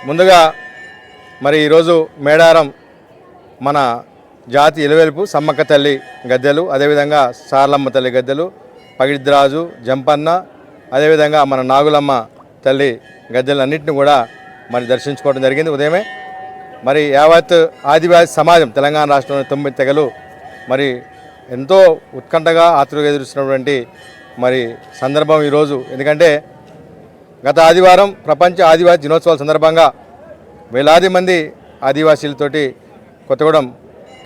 ముందుగా మరి ఈరోజు మేడారం మన జాతి ఎలువెలుపు సమ్మక్క తల్లి గద్దెలు, అదేవిధంగా సార్లమ్మ తల్లి గద్దెలు, పగిడిద్రాజు, జంపన్న, అదేవిధంగా మన నాగులమ్మ తల్లి గద్దెలన్నింటినీ కూడా మరి దర్శించుకోవడం జరిగింది ఉదయమే. మరి యావత్ ఆదివాసీ సమాజం తెలంగాణ రాష్ట్రంలోని 9 తెగలు మరి ఎంతో ఉత్కంఠగా ఆతృతగా ఎదురుస్తున్నటువంటి మరి సందర్భం ఈరోజు. ఎందుకంటే గత ఆదివారం ప్రపంచ ఆదివాసీ దినోత్సవాల సందర్భంగా వేలాది మంది ఆదివాసీలతోటి కొత్తగూడెం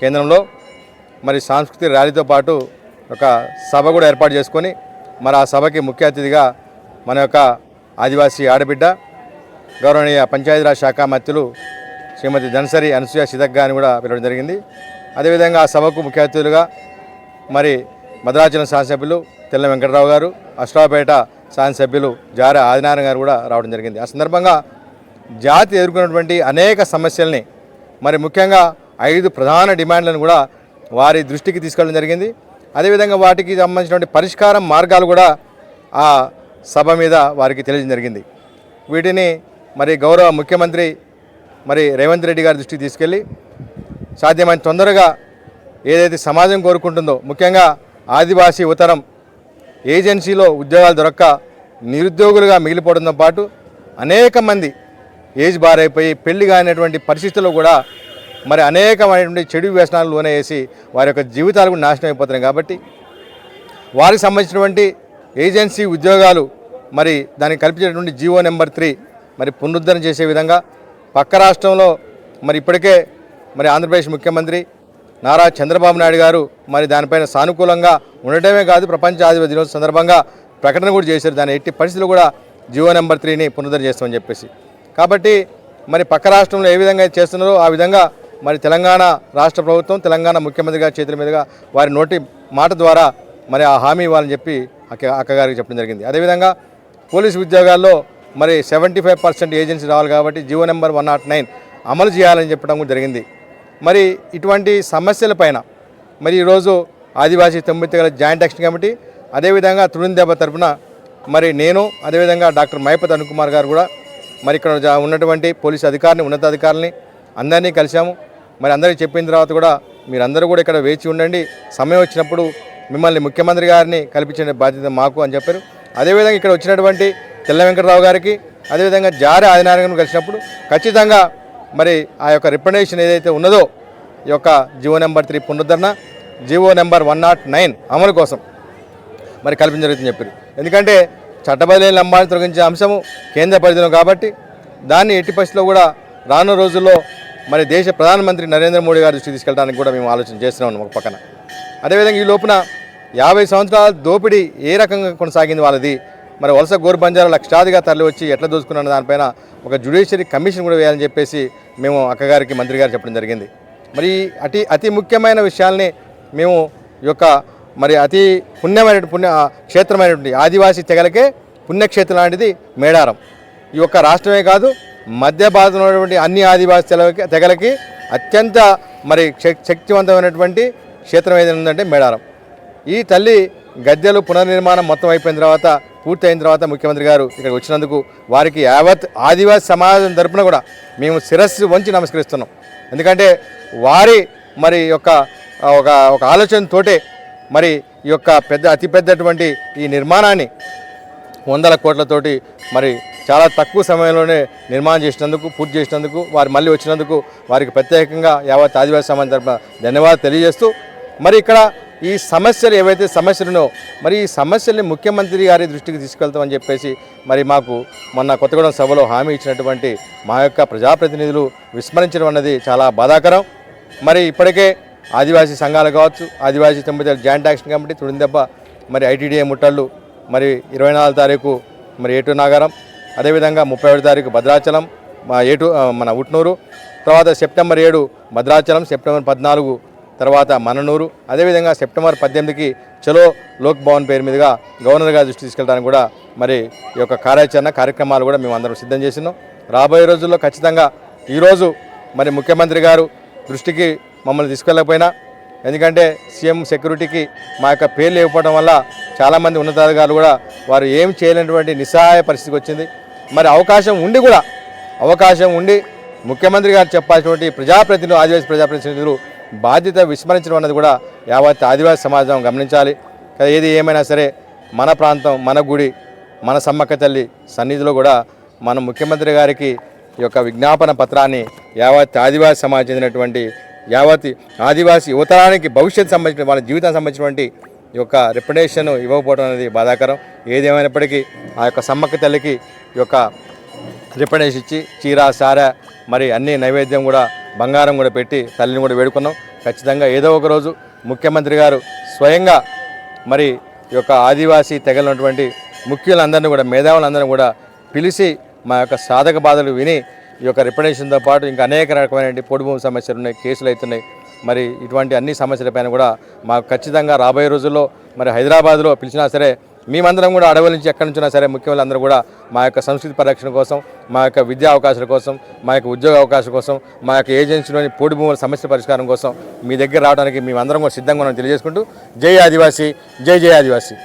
కేంద్రంలో మరి సాంస్కృతిక ర్యాలీతో పాటు ఒక సభ కూడా ఏర్పాటు చేసుకొని మరి ఆ సభకి ముఖ్య అతిథిగా మన యొక్క ఆదివాసీ ఆడబిడ్డ గౌరవనీయ పంచాయతీరాజ్ శాఖ మంత్రులు శ్రీమతి ధనసరి అనసూయ సిదక్ గారిని కూడా పిలవడం జరిగింది. అదేవిధంగా ఆ సభకు ముఖ్య అతిథులుగా మరి భద్రాచలం శాసనసభ్యులు తెల్ల వెంకటరావు గారు, అశ్రాపేట శాసనసభ్యులు జార ఆదినారాయణ గారు కూడా రావడం జరిగింది. ఆ సందర్భంగా జాతి ఎదుర్కొన్నటువంటి అనేక సమస్యల్ని మరి ముఖ్యంగా 5 ప్రధాన డిమాండ్లను కూడా వారి దృష్టికి తీసుకెళ్ళడం జరిగింది. అదేవిధంగా వాటికి సంబంధించినటువంటి పరిష్కారం మార్గాలు కూడా ఆ సభ మీద వారికి తెలియజేయడం జరిగింది. వీటిని మరి గౌరవ ముఖ్యమంత్రి మరి రేవంత్ రెడ్డి గారి దృష్టికి తీసుకెళ్ళి సాధ్యమైన తొందరగా ఏదైతే సమాజం కోరుకుంటుందో, ముఖ్యంగా ఆదివాసీ యువతరం ఏజెన్సీలో ఉద్యోగాలు దొరక్క నిరుద్యోగులుగా మిగిలిపోవడంతో పాటు అనేక మంది ఏజ్ బారైపోయి పెళ్లి కానిటువంటి పరిస్థితుల్లో కూడా మరి అనేకమైనటువంటి చెడు వ్యసనాలు లోనే వేసి వారి యొక్క జీవితాలు కూడా నాశనం అయిపోతున్నాయి. కాబట్టి వారికి సంబంధించినటువంటి ఏజెన్సీ ఉద్యోగాలు మరి దానికి కల్పించేటువంటి జీవో నెంబర్ 3 మరి పునరుద్ధరణ చేసే విధంగా పక్క రాష్ట్రంలో మరి ఇప్పటికే మరి ఆంధ్రప్రదేశ్ ముఖ్యమంత్రి నారా చంద్రబాబు నాయుడు గారు మరి దానిపైన సానుకూలంగా ఉండటమే కాదు, ప్రపంచ ఆదివాసీ దినోత్సవం సందర్భంగా ప్రకటన కూడా చేశారు. దాని ఎట్టి పరిస్థితులు కూడా జీవో నెంబర్ 3ని పునరుద్ధరణ చేస్తామని చెప్పేసి. కాబట్టి మరి పక్క రాష్ట్రంలో ఏ విధంగా చేస్తున్నారో ఆ విధంగా మరి తెలంగాణ రాష్ట్ర ప్రభుత్వం, తెలంగాణ ముఖ్యమంత్రి గారి చేతుల మీదుగా వారి నోటి మాట ద్వారా మరి ఆ హామీ ఇవ్వాలని చెప్పి అక్కగారికి చెప్పడం జరిగింది. అదేవిధంగా పోలీసు ఉద్యోగాల్లో మరి 75% ఏజెన్సీ రావాలి కాబట్టి జీవో నెంబర్ 109 అమలు చేయాలని చెప్పడం కూడా జరిగింది. మరి ఇటువంటి సమస్యలపైన మరి ఈరోజు ఆదివాసీ 9 తెగల జాయింట్ యాక్షన్ కమిటీ, అదేవిధంగా తుడిందెబ్బ తరఫున మరి నేను, అదేవిధంగా డాక్టర్ మైపతి అనుకుమార్ గారు కూడా మరి ఇక్కడ ఉన్నటువంటి పోలీసు అధికారిని, ఉన్నతాధికారులని అందరినీ కలిసాము. మరి అందరికీ చెప్పిన తర్వాత కూడా మీరందరూ కూడా ఇక్కడ వేచి ఉండండి, సమయం వచ్చినప్పుడు మిమ్మల్ని ముఖ్యమంత్రి గారిని కల్పించే బాధ్యత మాకు అని చెప్పారు. అదేవిధంగా ఇక్కడ వచ్చినటువంటి తెల్ల వెంకటరావు గారికి, అదేవిధంగా జారే ఆదినారాయణను కలిసినప్పుడు ఖచ్చితంగా మరి ఆ యొక్క రిప్రజెంటేషన్ ఏదైతే ఉన్నదో ఈ యొక్క జీవో నెంబర్ 3 పునరుద్ధరణ, జీవో నెంబర్ 109 అమలు కోసం మరి కల్పించడం జరుగుతుందని చెప్పారు. ఎందుకంటే చట్టబద్ధ లంబాన్ని తొలగించే అంశము కేంద్ర పరిధిలో కాబట్టి దాన్ని ఎట్టి పరిస్థితిలో కూడా రానున్న రోజుల్లో మరి దేశ ప్రధానమంత్రి నరేంద్ర మోడీ గారి దృష్టికి తీసుకెళ్ళడానికి కూడా మేము ఆలోచన చేస్తున్నాం ఒక పక్కన. అదేవిధంగా ఈ లోపున 50 సంవత్సరాల దోపిడీ ఏ రకంగా కొనసాగింది వాళ్ళది, మరి వలస గోరుబంజారా లక్షాదిగా తరలి వచ్చి ఎట్లా దోచుకున్న దానిపైన ఒక జ్యుడిషియరీ కమిషన్ కూడా వేయాలని చెప్పేసి మేము అక్కగారికి, మంత్రి గారు చెప్పడం జరిగింది. మరి అతి ముఖ్యమైన విషయాల్ని మేము ఈ యొక్క మరి అతి క్షేత్రమైనటువంటి ఆదివాసీ తెగలకే పుణ్యక్షేత్రం లాంటిది మేడారం. ఈ యొక్క రాష్ట్రమే కాదు, మధ్య భారతంలో ఉన్నటువంటి అన్ని ఆదివాసీ తెగలకి అత్యంత మరి శక్తివంతమైనటువంటి క్షేత్రం ఏదైనా ఉందంటే మేడారం. ఈ తల్లి గద్దెలు పునర్నిర్మాణం మొత్తం అయిపోయిన తర్వాత, పూర్తి అయిన తర్వాత ముఖ్యమంత్రి గారు ఇక్కడికి వచ్చినందుకు వారికి యావత్ ఆదివాసీ సమాజం తరపున కూడా మేము శిరస్సు వంచి నమస్కరిస్తున్నాం. ఎందుకంటే వారి మరి యొక్క ఒక ఆలోచనతోటే మరి ఈ యొక్క అతిపెద్దటువంటి ఈ నిర్మాణాన్ని 100 కోట్లతోటి మరి చాలా తక్కువ సమయంలోనే నిర్మాణం చేసినందుకు, పూర్తి చేసినందుకు, వారు మళ్ళీ వచ్చినందుకు వారికి ప్రత్యేకంగా యావత్ ఆదివాసీ సమాజం తరపున ధన్యవాదాలు తెలియజేస్తూ, మరి ఇక్కడ ఈ సమస్యలు ఏవైతే సమస్యలునో మరి ఈ సమస్యల్ని ముఖ్యమంత్రి గారి దృష్టికి తీసుకెళ్తామని చెప్పేసి మరి మాకు మొన్న కొత్తగూడెం సభలో హామీ ఇచ్చినటువంటి మా యొక్క ప్రజాప్రతినిధులు విస్మరించడం అన్నది చాలా బాధాకరం. మరి ఇప్పటికే ఆదివాసీ సంఘాలు కావచ్చు, ఆదివాసీ 9 తెగల జాయింట్ యాక్షన్ కమిటీ, తుడిందెబ్బ, మరి ఐటీడీఏ ముట్టళ్ళు, మరి 24 తారీఖు మరి ఏటూరు నాగారం, అదేవిధంగా 31 తారీఖు భద్రాచలం, మన ఉట్నూరు, తర్వాత సెప్టెంబర్ 7 భద్రాచలం, సెప్టెంబర్ 14 తర్వాత మననూరు, అదేవిధంగా సెప్టెంబర్ 18కి చలో లోక్ భవన్ పేరు మీదుగా గవర్నర్ గారి దృష్టి తీసుకెళ్ళడానికి కూడా మరి ఈ యొక్క కార్యక్రమాలు కూడా మేము అందరం సిద్ధం చేసినాం. రాబోయే రోజుల్లో ఖచ్చితంగా ఈరోజు మరి ముఖ్యమంత్రి గారు దృష్టికి మమ్మల్ని తీసుకెళ్ళకపోయినా, ఎందుకంటే సీఎం సెక్యూరిటీకి మా యొక్క పేర్లు ఇవ్వడం వల్ల చాలామంది ఉన్నతాధికారులు కూడా వారు ఏం చేయలేనటువంటి నిస్సహాయ పరిస్థితికి వచ్చింది. మరి అవకాశం ఉండి కూడా అవకాశం ఉండి ముఖ్యమంత్రి గారు చెప్పాల్సినటువంటి ప్రజాప్రతినిధులు ఆదివాసీ ప్రజాప్రతినిధులు బాధ్యత విస్మరించడం అన్నది కూడా యావత్ ఆదివాసీ సమాజం గమనించాలి. ఏది ఏమైనా సరే మన ప్రాంతం, మన గుడి, మన సమ్మక్క తల్లి సన్నిధిలో కూడా మన ముఖ్యమంత్రి గారికి ఈ యొక్క విజ్ఞాపన పత్రాన్ని యావత్ ఆదివాసీ సమాజం చెందినటువంటి యావత్ ఆదివాసీ యువతరానికి భవిష్యత్తు సంబంధించిన వాళ్ళ జీవితానికి సంబంధించినటువంటి ఈ యొక్క రిప్రజెంటేషన్ ఇవ్వకపోవడం అనేది బాధాకరం. ఏదేమైనప్పటికీ ఆ యొక్క సమ్మక్క తల్లికి ఈ యొక్క రిప్రజెంటేషన్ ఇచ్చి చీర సార మరి అన్ని నైవేద్యం కూడా బంగారం కూడా పెట్టి తల్లిని కూడా వేడుకున్నాం. ఖచ్చితంగా ఏదో ఒక రోజు ముఖ్యమంత్రి గారు స్వయంగా మరి ఈ యొక్క ఆదివాసీ తెగలైనటువంటి ముఖ్యులందరినీ కూడా మేధావులందరినీ కూడా పిలిచి మా యొక్క సాధక బాధలు విని ఈ యొక్క రిప్రజెంటేషన్తో పాటు ఇంకా అనేక రకమైన పొడి భూమి సమస్యలు ఉన్నాయి, కేసులు అవుతున్నాయి. మరి ఇటువంటి అన్ని సమస్యలపైన కూడా మాకు ఖచ్చితంగా రాబోయే రోజుల్లో మరి హైదరాబాద్లో పిలిచినా సరే మేమందరం కూడా అడవుల నుంచి ఎక్కడి నుంచినా సరే ముఖ్యమంత్రులందరూ కూడా మా యొక్క సంస్కృతి పరిరక్షణ కోసం, మా యొక్క విద్యా అవకాశాల కోసం, మా యొక్క ఉద్యోగ అవకాశం కోసం, మా యొక్క ఏజెన్సీలోని పోటీ భూముల సమస్య పరిష్కారం కోసం మీ దగ్గర రావడానికి మేమందరం కూడా సిద్ధంగా ఉన్నామని తెలియజేసుకుంటూ జై ఆదివాసీ, జై జై ఆదివాసీ.